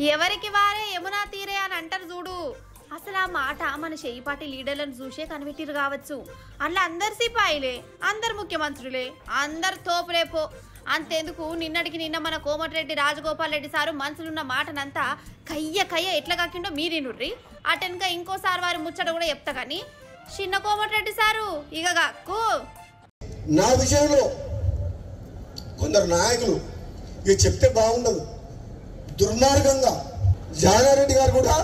ఎవరికి వారే యమునా తీరే అని అంటారు చూడు. అసలు ఆ మాట మన చేయిపాటి లీడర్లను చూసే కనిపెట్టిరు కావచ్చు. అట్లా అందరు సిపాయిలే, అందరు ముఖ్యమంత్రులే, అందరు తోపులేపో. అంతెందుకు నిన్నటికి నిన్న మన కోమటిరెడ్డి రాజగోపాల్ రెడ్డి సారు మనసులున్న మాటనంతా కయ్య ఎట్లా కాకిండో మీరినుర్రి. అటెన్గా ఇంకోసారి వారి ముచ్చట కూడా చెప్తా. కానీ చిన్న కోమటిరెడ్డి సారు ఇక గాకు నా విషయంలో కొందరు నాయకులు ఇక చెప్తే బాగుండదు, దుర్మార్గంగా జానారెడ్డి గారు కూడా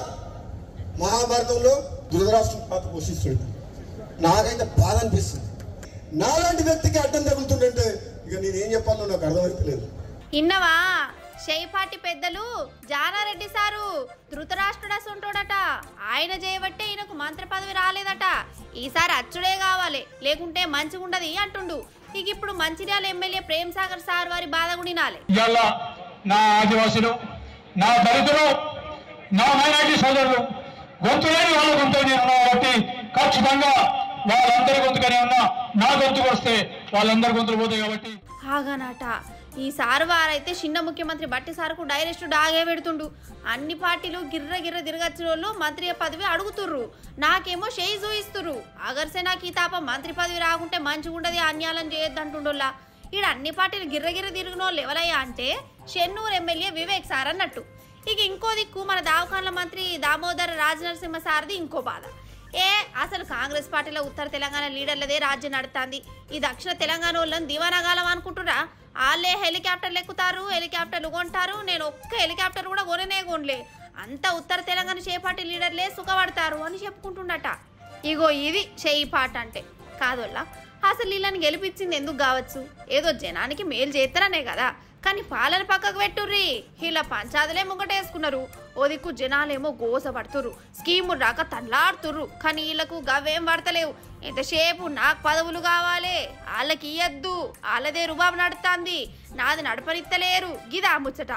మహాభారతంలో ధృతరాష్ట్రుడి పాత్ర పోషిస్తుంటారు. నాకైతే బాధ అనిపిస్తుంది. నాలాంటి వ్యక్తికి అడ్డం తగులుతుంటే ఇక నేనేం చెప్పాలో నాకు అర్థమైతలేదు. ఇన్నవా చేయిపాటి పెద్దలు జానారెడ్డి సారు ధృతరాష్ట్రుడు అసంటోడట. ఆయన చేయబట్టే ఈయనకు మంత్రి పదవి రాలేదట. ఈసారి అచ్చుడే కావాలి, లేకుంటే మంచిగుండది అంటుండు. ఇక ఇప్పుడు మంచిర్యాల ఎమ్మెల్యే ప్రేమ్ సాగర్ సార్ వారి బాధ గుణినాలే. నా ఆదివాసులు, నా దళితులు, నా మైనారిటీ సోదరులు గొంతులేని వాళ్ళ గొంతునే ఉన్నా కాబట్టి ఖచ్చితంగా వాళ్ళందరి గొంతుకనే ఉన్నా. నా గొంతుకు వస్తే వాళ్ళందరి గొంతులు పోతాయి కాబట్టి ఆగానట. ఈ సారు వారైతే చిన్న ముఖ్యమంత్రి బట్టి సార్కు డైరెక్ట్ డాగే పెడుతుండు. అన్ని పార్టీలు గిర్ర తిరగచ్చిన వాళ్ళు మంత్రి పదవి అడుగుతుర్రు, నాకేమో చేయి చూయిస్తుర్రు. అగర్సే నాకు ఈ తాప మంత్రి పదవి రాకుంటే మంచిగుండది, అన్యాయం చేయొద్దంటుండోలా. ఈడ అన్ని పార్టీలు గిర్ర తిరిగిన వాళ్ళు ఎవరయ్యా అంటే చెన్నూరు ఎమ్మెల్యే వివేక్ సార్ అన్నట్టు. ఇక ఇంకో దిక్కు మన దావఖాన్ల మంత్రి దామోదర రాజనరసింహ సార్ది ఇంకో బాధ. అసలు కాంగ్రెస్ పార్టీలో ఉత్తర తెలంగాణ లీడర్లదే రాజ్యం నడుతుంది. ఈ దక్షిణ తెలంగాణ వాళ్ళని దివానాగాలం అనుకుంటురా. వాళ్ళే హెలికాప్టర్లు ఎక్కుతారు, హెలికాప్టర్లు కొంటారు. నేను ఒక్క హెలికాప్టర్ కూడా కొనలే. అంతా ఉత్తర తెలంగాణ చేపాటి లీడర్లే సుఖపడతారు అని చెప్పుకుంటుండట. ఇగో ఇది చేయిపాట అంటే కాదోళ్ళ. అసలు వీళ్ళని గెలిపించింది ఎందుకు కావచ్చు, ఏదో జనానికి మేలు చేస్తారనే కదా. కానీ పాలన పక్కకు పెట్టుర్రి, వీళ్ళ పంచాదులే ముంగటేసుకున్నారు. ఓ దిక్కు జనాలేమో గోసపడుతుర్రు, స్కీములు రాక తన్లాడుతుర్రు. కానీ వీళ్ళకు గవేం పడతలేవు. ఎంతసేపు నాకు పదవులు కావాలి, వాళ్ళకి ఇయ్యద్దు, వాళ్ళదే రుబాబు నడుస్తుంది, నాది నడపనిత్తలేరు. గిదా ముచ్చట.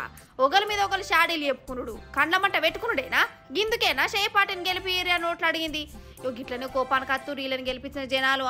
ఒకరి మీద ఒకరు షాడీలు చెప్పుకునుడు, కండ్లమంట పెట్టుకునుడేనా? గిందుకేనా చేపాటిని గెలిపి నోట్లు అడిగింది. గిట్లనే కోపానికి అత్తురు వీళ్ళని గెలిపించిన జనాలు.